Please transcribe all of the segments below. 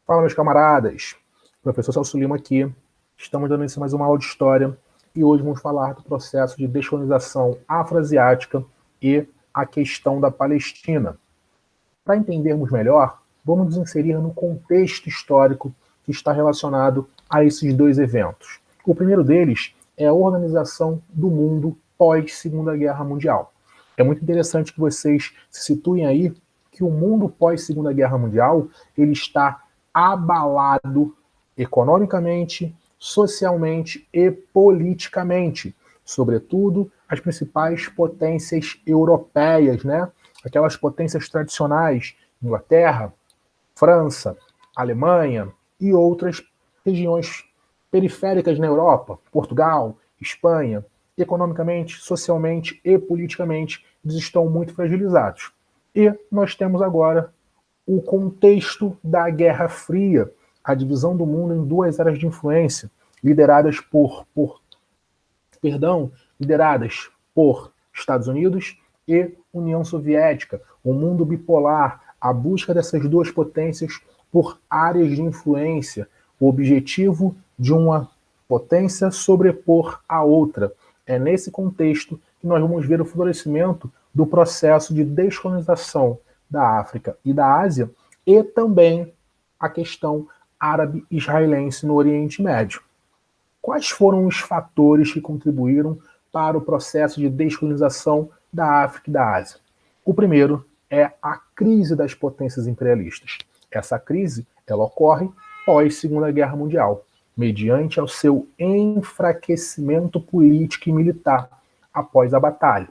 Fala, meus camaradas. Professor Celso Lima aqui. Estamos dando início a mais uma aula de História e hoje vamos falar do processo de descolonização afroasiática e a questão da Palestina. Para entendermos melhor, vamos nos inserir no contexto histórico que está relacionado a esses dois eventos. O primeiro deles é a organização do mundo pós-Segunda Guerra Mundial. É muito interessante que vocês se situem aí que o mundo pós-Segunda Guerra Mundial ele está abalado economicamente, socialmente e politicamente, sobretudo as principais potências europeias, né? Aquelas potências tradicionais, Inglaterra, França, Alemanha e outras regiões periféricas na Europa, Portugal, Espanha, economicamente, socialmente e politicamente, eles estão muito fragilizados. E nós temos agora o contexto da Guerra Fria, a divisão do mundo em duas áreas de influência, lideradas lideradas por Estados Unidos e União Soviética, o mundo bipolar, a busca dessas duas potências por áreas de influência, o objetivo de uma potência sobrepor a outra. É nesse contexto que nós vamos ver o florescimento do processo de descolonização da África e da Ásia e também a questão árabe-israelense no Oriente Médio. Quais foram os fatores que contribuíram para o processo de descolonização da África e da Ásia? O primeiro é a crise das potências imperialistas. Essa crise ela ocorre pós-Segunda Guerra Mundial, mediante ao seu enfraquecimento político e militar após a batalha.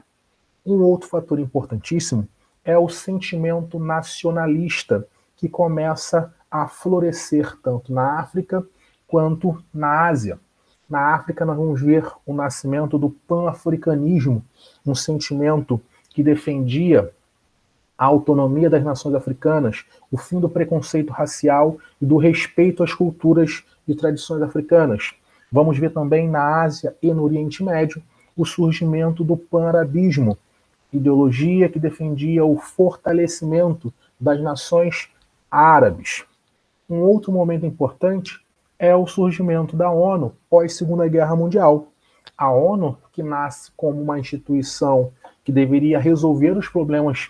Um outro fator importantíssimo é o sentimento nacionalista que começa a florescer tanto na África quanto na Ásia. Na África nós vamos ver o nascimento do pan-africanismo, um sentimento que defendia a autonomia das nações africanas, o fim do preconceito racial e do respeito às culturas e tradições africanas. Vamos ver também na Ásia e no Oriente Médio o surgimento do pan-arabismo, ideologia que defendia o fortalecimento das nações árabes. Um outro momento importante é o surgimento da ONU pós-Segunda Guerra Mundial. A ONU, que nasce como uma instituição que deveria resolver os problemas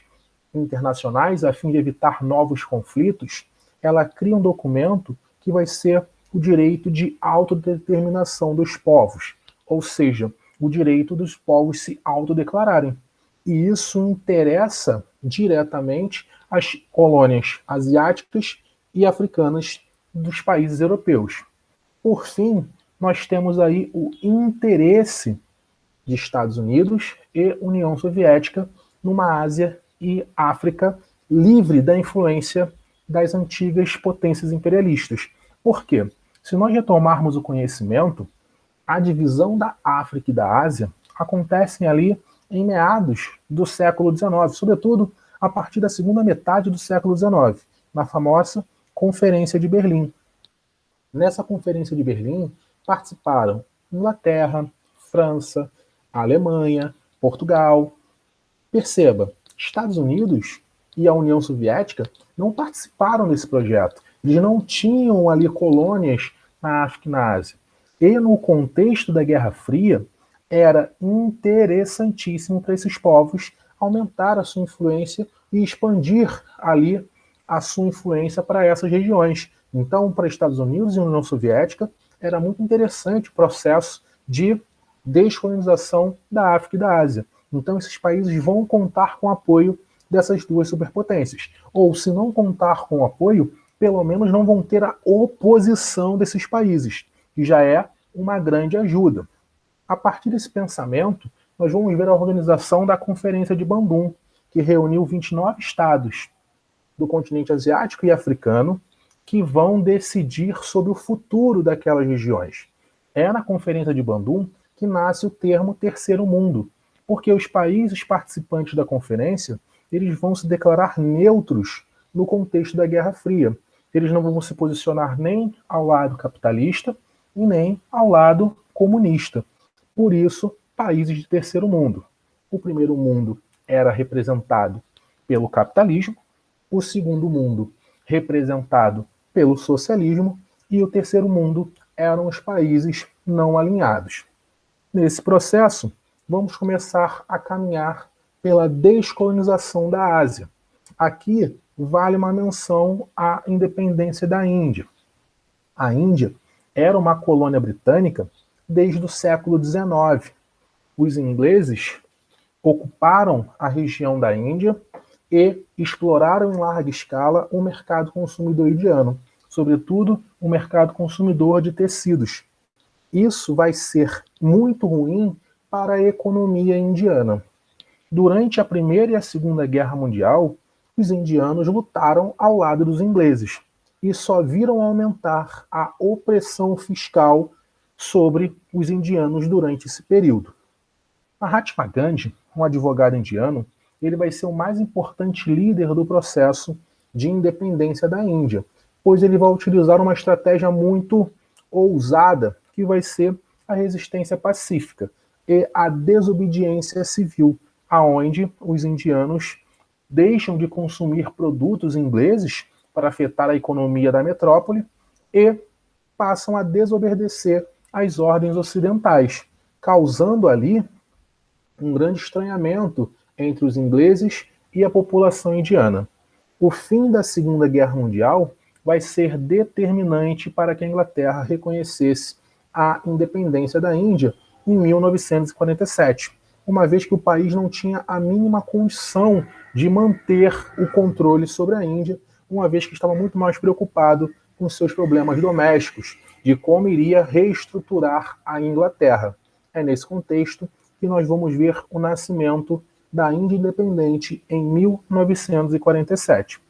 internacionais a fim de evitar novos conflitos, ela cria um documento que vai ser o direito de autodeterminação dos povos, ou seja, o direito dos povos se autodeclararem. E isso interessa diretamente as colônias asiáticas e africanas dos países europeus. Por fim, nós temos aí o interesse de Estados Unidos e União Soviética numa Ásia e África livre da influência das antigas potências imperialistas. Por quê? Se nós retomarmos o conhecimento, a divisão da África e da Ásia acontece ali em meados do século XIX, sobretudo a partir da segunda metade do século XIX, na famosa Conferência de Berlim. Nessa Conferência de Berlim participaram Inglaterra, França, Alemanha, Portugal. Perceba, Estados Unidos e a União Soviética não participaram desse projeto. Eles não tinham ali colônias na África e na Ásia. E no contexto da Guerra Fria, era interessantíssimo para esses povos aumentar a sua influência e expandir ali a sua influência para essas regiões. Então, para Estados Unidos e União Soviética, era muito interessante o processo de descolonização da África e da Ásia. Então, esses países vão contar com o apoio dessas duas superpotências. Ou, se não contar com o apoio, pelo menos não vão ter a oposição desses países, que já é uma grande ajuda. A partir desse pensamento, nós vamos ver a organização da Conferência de Bandung, que reuniu 29 estados do continente asiático e africano que vão decidir sobre o futuro daquelas regiões. É na Conferência de Bandung que nasce o termo Terceiro Mundo, porque os países participantes da conferência eles vão se declarar neutros no contexto da Guerra Fria. Eles não vão se posicionar nem ao lado capitalista e nem ao lado comunista. Por isso, países de terceiro mundo. O primeiro mundo era representado pelo capitalismo, o segundo mundo representado pelo socialismo, e o terceiro mundo eram os países não alinhados. Nesse processo, vamos começar a caminhar pela descolonização da Ásia. Aqui vale uma menção à independência da Índia. A Índia era uma colônia britânica desde o século XIX. Os ingleses ocuparam a região da Índia e exploraram em larga escala o mercado consumidor indiano, sobretudo o mercado consumidor de tecidos. Isso vai ser muito ruim para a economia indiana. Durante a Primeira e a Segunda Guerra Mundial, os indianos lutaram ao lado dos ingleses e só viram aumentar a opressão fiscal sobre os indianos durante esse período. Mahatma Gandhi, um advogado indiano, ele vai ser o mais importante líder do processo de independência da Índia, pois ele vai utilizar uma estratégia muito ousada, que vai ser a resistência pacífica e a desobediência civil, aonde os indianos deixam de consumir produtos ingleses para afetar a economia da metrópole e passam a desobedecer às ordens ocidentais, causando ali um grande estranhamento entre os ingleses e a população indiana. O fim da Segunda Guerra Mundial vai ser determinante para que a Inglaterra reconhecesse a independência da Índia em 1947, uma vez que o país não tinha a mínima condição de manter o controle sobre a Índia, uma vez que estava muito mais preocupado com seus problemas domésticos, de como iria reestruturar a Inglaterra. É nesse contexto que nós vamos ver o nascimento da Índia independente em 1947.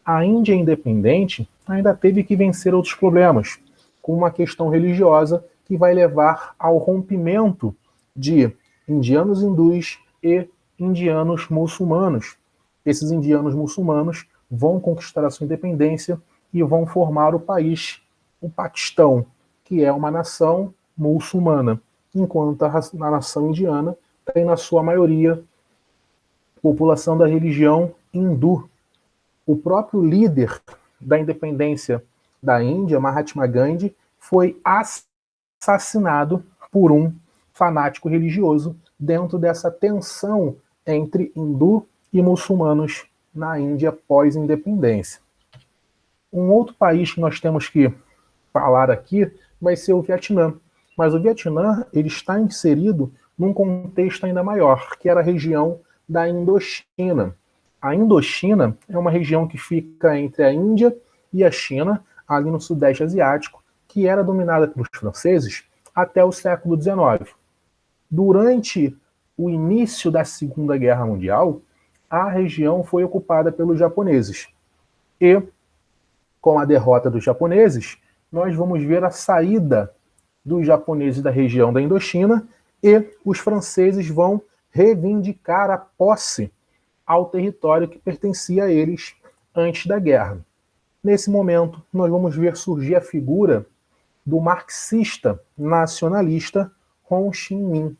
A Índia independente ainda teve que vencer outros problemas, com uma questão religiosa que vai levar ao rompimento de indianos hindus e indianos muçulmanos. Esses indianos muçulmanos vão conquistar a sua independência e vão formar o país, o Paquistão, que é uma nação muçulmana, enquanto a nação indiana tem, na sua maioria, população da religião hindu. O próprio líder da independência da Índia, Mahatma Gandhi, foi assassinado por um fanático religioso dentro dessa tensão entre hindu e muçulmanos na Índia pós-independência. Um outro país que nós temos que falar aqui vai ser o Vietnã. Mas o Vietnã ele está inserido num contexto ainda maior, que era a região da Indochina. A Indochina é uma região que fica entre a Índia e a China, ali no Sudeste Asiático, que era dominada pelos franceses até o século XIX. Durante o início da Segunda Guerra Mundial, a região foi ocupada pelos japoneses. E, com a derrota dos japoneses, nós vamos ver a saída dos japoneses da região da Indochina e os franceses vão reivindicar a posse ao território que pertencia a eles antes da guerra. Nesse momento, nós vamos ver surgir a figura do marxista nacionalista Ho Chi Minh,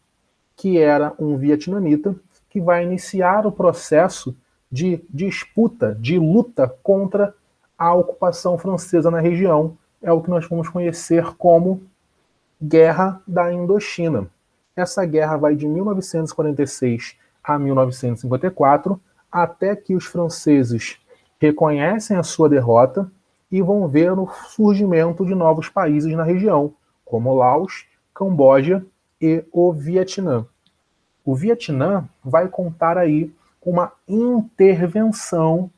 que era um vietnamita que vai iniciar o processo de disputa, de luta contra a ocupação francesa na região. É o que nós vamos conhecer como Guerra da Indochina. Essa guerra vai de 1946 a 1954, até que os franceses reconhecem a sua derrota e vão ver o surgimento de novos países na região, como Laos, Camboja e o Vietnã. O Vietnã vai contar aí com uma intervenção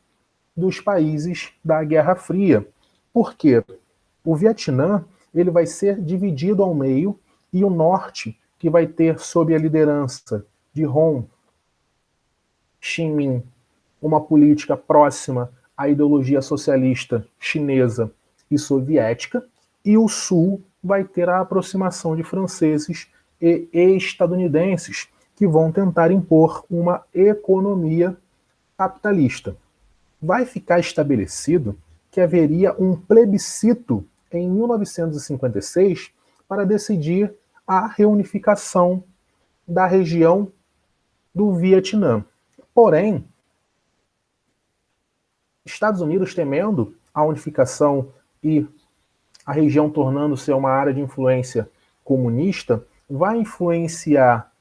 dos países da Guerra Fria. Por quê? O Vietnã ele vai ser dividido ao meio e o norte, que vai ter sob a liderança de Ho Chi Minh uma política próxima à ideologia socialista chinesa e soviética, e o sul vai ter a aproximação de franceses e estadunidenses que vão tentar impor uma economia capitalista. Vai ficar estabelecido que haveria um plebiscito em 1956 para decidir a reunificação da região do Vietnã. Porém, Estados Unidos, temendo a unificação e a região tornando-se uma área de influência comunista, vai influenciar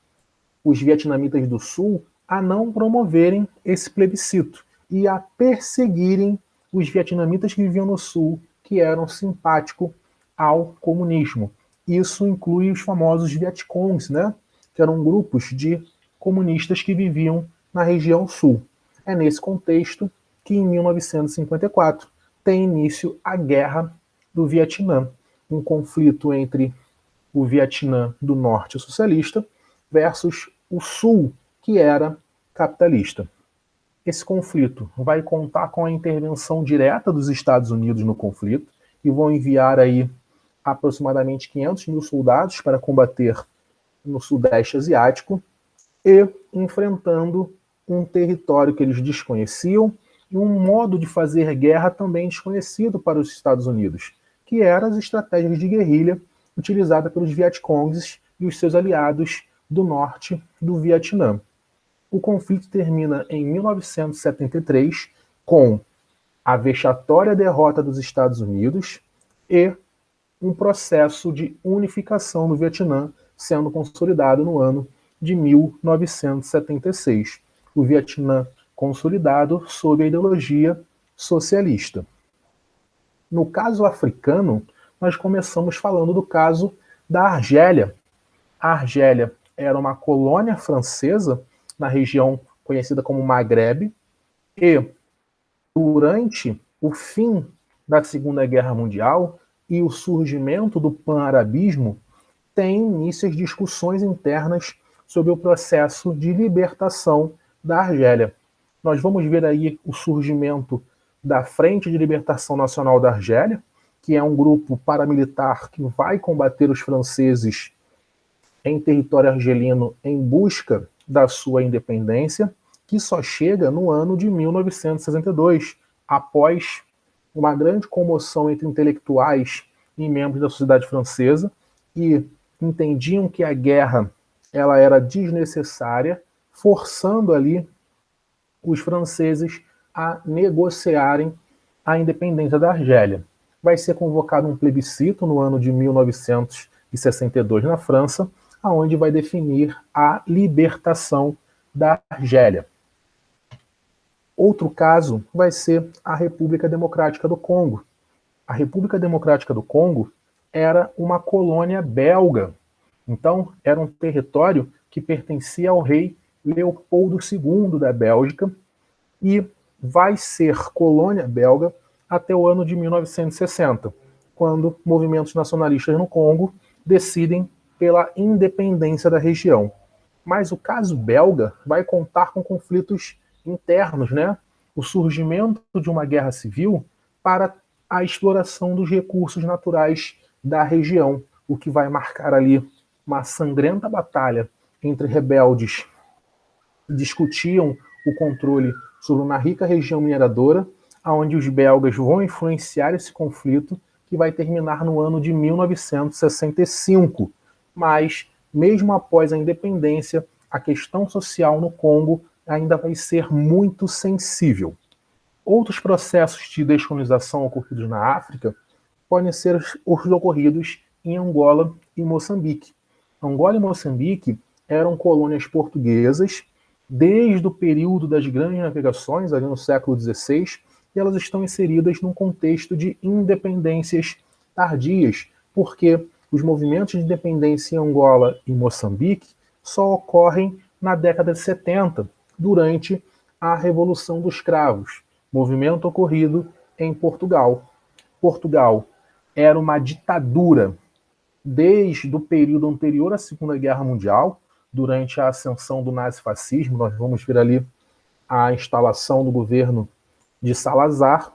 os vietnamitas do Sul a não promoverem esse plebiscito e a perseguirem os vietnamitas que viviam no Sul, que eram simpáticos ao comunismo. Isso inclui os famosos Vietcongs, né? Que eram grupos de comunistas que viviam na região Sul. É nesse contexto que, em 1954, tem início a Guerra do Vietnã, um conflito entre o Vietnã do Norte socialista versus o Sul, que era capitalista. Esse conflito vai contar com a intervenção direta dos Estados Unidos no conflito e vão enviar aí aproximadamente 500 mil soldados para combater no Sudeste Asiático e enfrentando um território que eles desconheciam e um modo de fazer guerra também desconhecido para os Estados Unidos, que eram as estratégias de guerrilha utilizadas pelos Vietcongs e os seus aliados do norte do Vietnã. O conflito termina em 1973 com a vexatória derrota dos Estados Unidos e um processo de unificação do Vietnã sendo consolidado no ano de 1976. O Vietnã consolidado sob a ideologia socialista. No caso africano, nós começamos falando do caso da Argélia. A Argélia era uma colônia francesa na região conhecida como Maghreb, e durante o fim da Segunda Guerra Mundial e o surgimento do pan-arabismo, tem início as discussões internas sobre o processo de libertação da Argélia. Nós vamos ver aí o surgimento da Frente de Libertação Nacional da Argélia, que é um grupo paramilitar que vai combater os franceses em território argelino em busca da sua independência, que só chega no ano de 1962, após uma grande comoção entre intelectuais e membros da sociedade francesa, que entendiam que a guerra ela era desnecessária, forçando ali os franceses a negociarem a independência da Argélia. Vai ser convocado um plebiscito no ano de 1962 na França, aonde vai definir a libertação da Argélia. Outro caso vai ser a República Democrática do Congo. A República Democrática do Congo era uma colônia belga. Então, era um território que pertencia ao rei Leopoldo II da Bélgica e vai ser colônia belga até o ano de 1960, quando movimentos nacionalistas no Congo decidem pela independência da região. Mas o caso belga vai contar com conflitos internos, né? O surgimento de uma guerra civil para a exploração dos recursos naturais da região, o que vai marcar ali uma sangrenta batalha entre rebeldes que discutiam o controle sobre uma rica região mineradora, onde os belgas vão influenciar esse conflito, que vai terminar no ano de 1965. Mas, mesmo após a independência, a questão social no Congo ainda vai ser muito sensível. Outros processos de descolonização ocorridos na África podem ser os ocorridos em Angola e Moçambique. Angola e Moçambique eram colônias portuguesas desde o período das grandes navegações, ali no século XVI, e elas estão inseridas num contexto de independências tardias, porque os movimentos de independência em Angola e Moçambique só ocorrem na década de 70, durante a Revolução dos Cravos, movimento ocorrido em Portugal. Portugal era uma ditadura desde o período anterior à Segunda Guerra Mundial, durante a ascensão do nazifascismo. Nós vamos ver ali a instalação do governo de Salazar,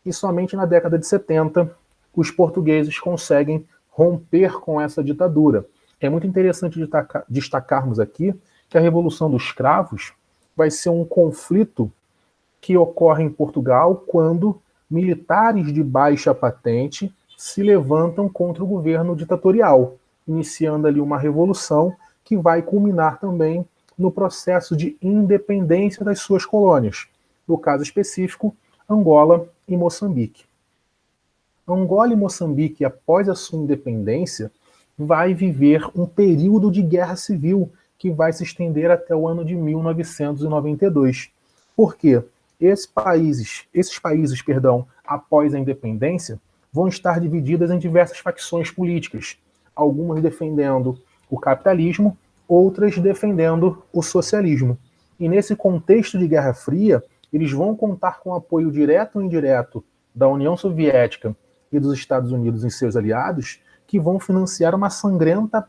e somente na década de 70 os portugueses conseguem romper com essa ditadura. É muito interessante destacarmos aqui que a Revolução dos Cravos vai ser um conflito que ocorre em Portugal quando militares de baixa patente se levantam contra o governo ditatorial, iniciando ali uma revolução que vai culminar também no processo de independência das suas colônias, no caso específico, Angola e Moçambique. Angola e Moçambique, após a sua independência, vai viver um período de guerra civil que vai se estender até o ano de 1992. Por quê? Esses países, após a independência, vão estar divididas em diversas facções políticas, algumas defendendo o capitalismo, outras defendendo o socialismo. E nesse contexto de Guerra Fria, eles vão contar com o apoio direto ou indireto da União Soviética e dos Estados Unidos e seus aliados, que vão financiar uma sangrenta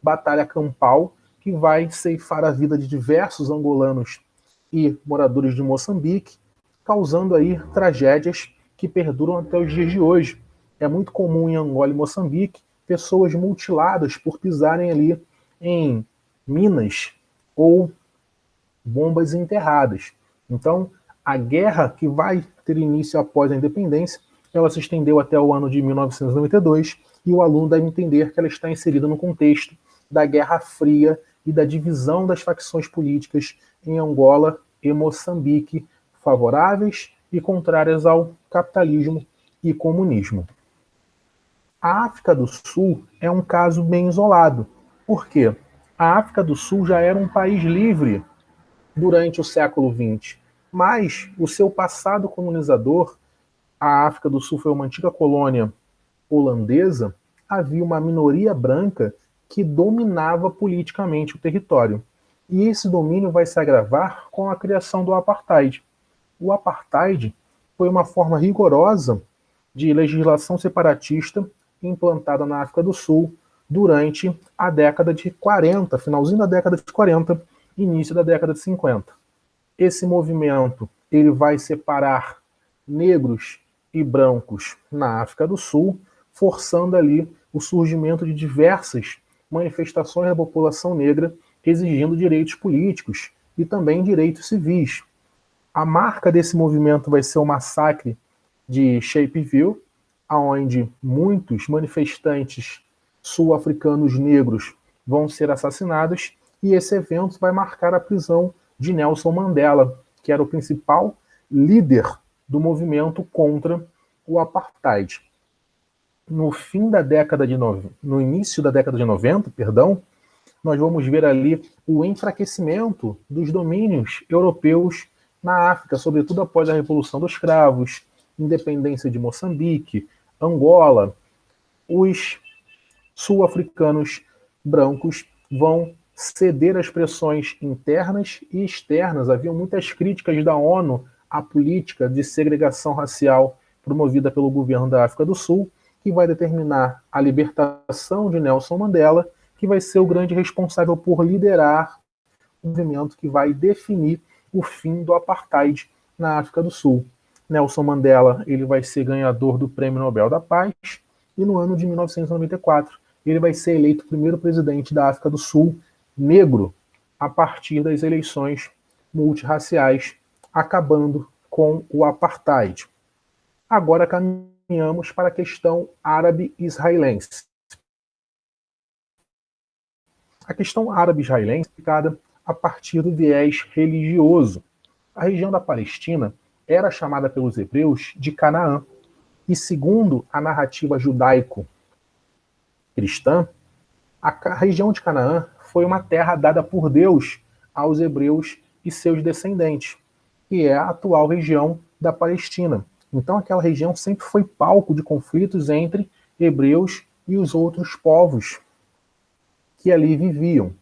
batalha campal que vai ceifar a vida de diversos angolanos e moradores de Moçambique, causando aí tragédias que perduram até os dias de hoje. É muito comum em Angola e Moçambique pessoas mutiladas por pisarem ali em minas ou bombas enterradas. Então, a guerra que vai ter início após a independência, ela se estendeu até o ano de 1992 e o aluno deve entender que ela está inserida no contexto da Guerra Fria e da divisão das facções políticas em Angola e Moçambique, favoráveis e contrárias ao capitalismo e comunismo. A África do Sul é um caso bem isolado. Por quê? A África do Sul já era um país livre durante o século XX, mas o seu passado colonizador, a África do Sul foi uma antiga colônia holandesa, havia uma minoria branca que dominava politicamente o território. E esse domínio vai se agravar com a criação do apartheid. O apartheid foi uma forma rigorosa de legislação separatista implantada na África do Sul durante a década de 40, finalzinho da década de 40, início da década de 50. Esse movimento ele vai separar negros e brancos na África do Sul, forçando ali o surgimento de diversas manifestações da população negra exigindo direitos políticos e também direitos civis. A marca desse movimento vai ser o massacre de Sharpeville, onde muitos manifestantes sul-africanos negros vão ser assassinados, e esse evento vai marcar a prisão de Nelson Mandela, que era o principal líder do movimento contra o apartheid. No início da década de 90, nós vamos ver ali o enfraquecimento dos domínios europeus na África, sobretudo após a Revolução dos Cravos, independência de Moçambique, Angola. Os sul-africanos brancos vão ceder às pressões internas e externas. Havia muitas críticas da ONU à política de segregação racial promovida pelo governo da África do Sul, que vai determinar a libertação de Nelson Mandela, que vai ser o grande responsável por liderar o movimento que vai definir o fim do apartheid na África do Sul. Nelson Mandela ele vai ser ganhador do Prêmio Nobel da Paz, e no ano de 1994 ele vai ser eleito o primeiro presidente da África do Sul negro a partir das eleições multirraciais, acabando com o apartheid. Agora caminhamos para a questão árabe-israelense. A questão árabe-israelense é explicada a partir do viés religioso. A região da Palestina era chamada pelos hebreus de Canaã, e segundo a narrativa judaico-cristã, a região de Canaã foi uma terra dada por Deus aos hebreus e seus descendentes, que é a atual região da Palestina. Então aquela região sempre foi palco de conflitos entre hebreus e os outros povos que ali viviam.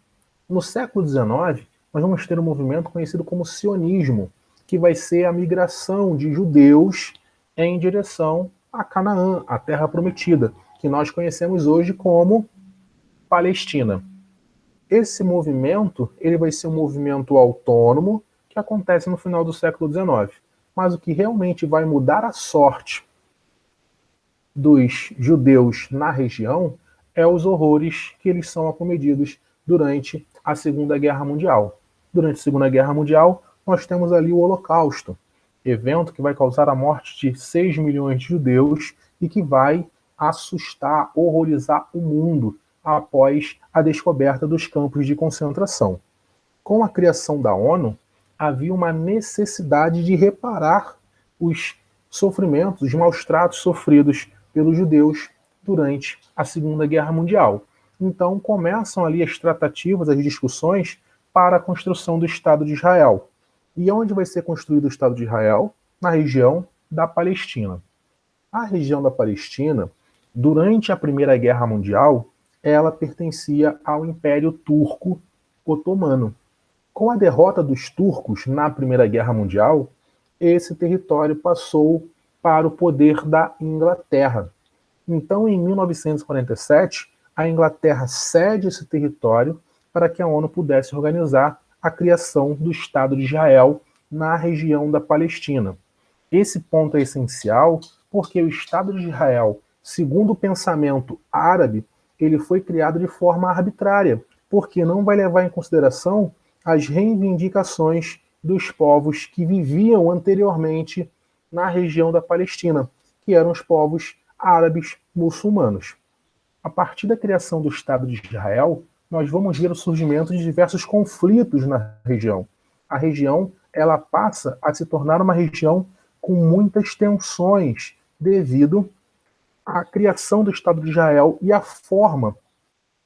No século XIX, nós vamos ter um movimento conhecido como sionismo, que vai ser a migração de judeus em direção a Canaã, a terra prometida, que nós conhecemos hoje como Palestina. Esse movimento ele vai ser um movimento autônomo que acontece no final do século XIX. Mas o que realmente vai mudar a sorte dos judeus na região é os horrores que eles são acometidos durante a Segunda Guerra Mundial. Durante a Segunda Guerra Mundial, nós temos ali o Holocausto, evento que vai causar a morte de 6 milhões de judeus e que vai assustar, horrorizar o mundo após a descoberta dos campos de concentração. Com a criação da ONU, havia uma necessidade de reparar os sofrimentos, os maus tratos sofridos pelos judeus durante a Segunda Guerra Mundial. Então começam ali as tratativas, as discussões para a construção do Estado de Israel. E onde vai ser construído o Estado de Israel? Na região da Palestina. A região da Palestina, durante a Primeira Guerra Mundial, ela pertencia ao Império Turco Otomano. Com a derrota dos turcos na Primeira Guerra Mundial, esse território passou para o poder da Inglaterra. Então, em 1947, a Inglaterra cede esse território para que a ONU pudesse organizar a criação do Estado de Israel na região da Palestina. Esse ponto é essencial porque o Estado de Israel, segundo o pensamento árabe, ele foi criado de forma arbitrária, porque não vai levar em consideração as reivindicações dos povos que viviam anteriormente na região da Palestina, que eram os povos árabes muçulmanos. A partir da criação do Estado de Israel, nós vamos ver o surgimento de diversos conflitos na região. A região ela passa a se tornar uma região com muitas tensões devido à criação do Estado de Israel e à forma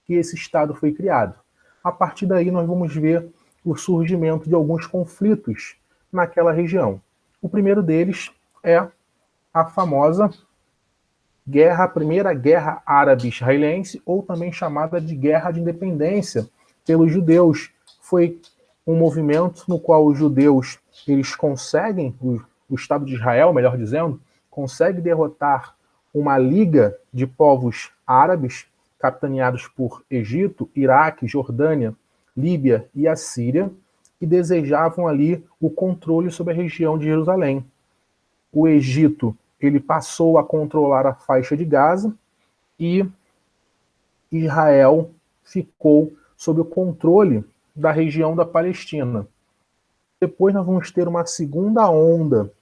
que esse Estado foi criado. A partir daí nós vamos ver o surgimento de alguns conflitos naquela região. O primeiro deles é a famosa Primeira Guerra Árabe-Israelense, ou também chamada de Guerra de Independência pelos judeus. Foi um movimento no qual os judeus eles conseguem, o Estado de Israel, melhor dizendo, consegue derrotar uma liga de povos árabes, capitaneados por Egito, Iraque, Jordânia, Líbia e a Síria, que desejavam ali o controle sobre a região de Jerusalém. O Egito ele passou a controlar a faixa de Gaza e Israel ficou sob o controle da região da Palestina. Depois nós vamos ter uma segunda onda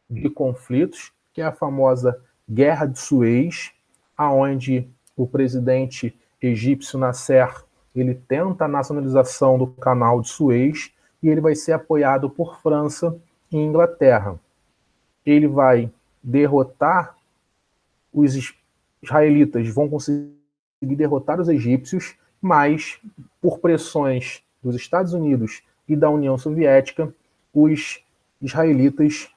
de conflitos, que é a famosa Guerra de Suez, aonde o presidente egípcio Nasser ele tenta a nacionalização do canal de Suez e ele vai ser apoiado por França e Inglaterra. Ele vai derrotar os israelitas, vão conseguir derrotar os egípcios, mas por pressões dos Estados Unidos e da União Soviética, os israelitas,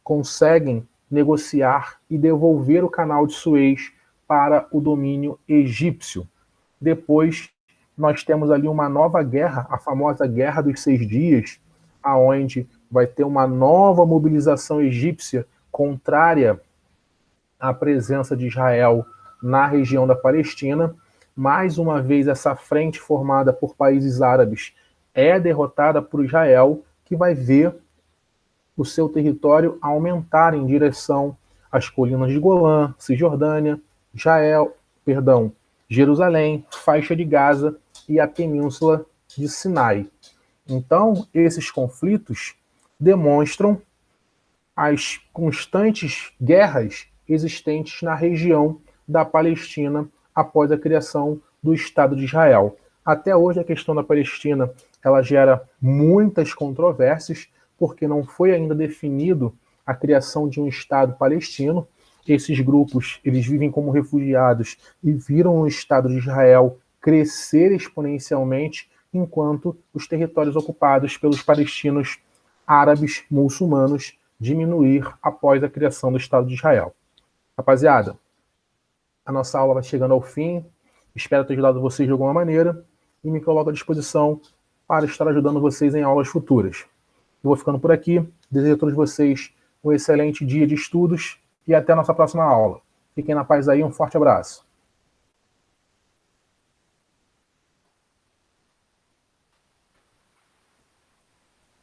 conseguem negociar e devolver o canal de Suez para o domínio egípcio. Depois, nós temos ali uma nova guerra, a famosa Guerra dos 6 Dias, aonde vai ter uma nova mobilização egípcia contrária à presença de Israel na região da Palestina. Mais uma vez, essa frente formada por países árabes é derrotada por Israel, que vai ver o seu território aumentar em direção às colinas de Golã, Cisjordânia, Jerusalém, faixa de Gaza e a península de Sinai. Então, esses conflitos demonstram as constantes guerras existentes na região da Palestina após a criação do Estado de Israel. Até hoje, a questão da Palestina ela gera muitas controvérsias, porque não foi ainda definido a criação de um Estado palestino. Esses grupos eles vivem como refugiados e viram o Estado de Israel crescer exponencialmente, enquanto os territórios ocupados pelos palestinos árabes muçulmanos diminuir após a criação do Estado de Israel. Rapaziada, a nossa aula vai chegando ao fim. Espero ter ajudado vocês de alguma maneira e me coloco à disposição para estar ajudando vocês em aulas futuras. Eu vou ficando por aqui. Desejo a todos vocês um excelente dia de estudos e até a nossa próxima aula. Fiquem na paz aí, um forte abraço.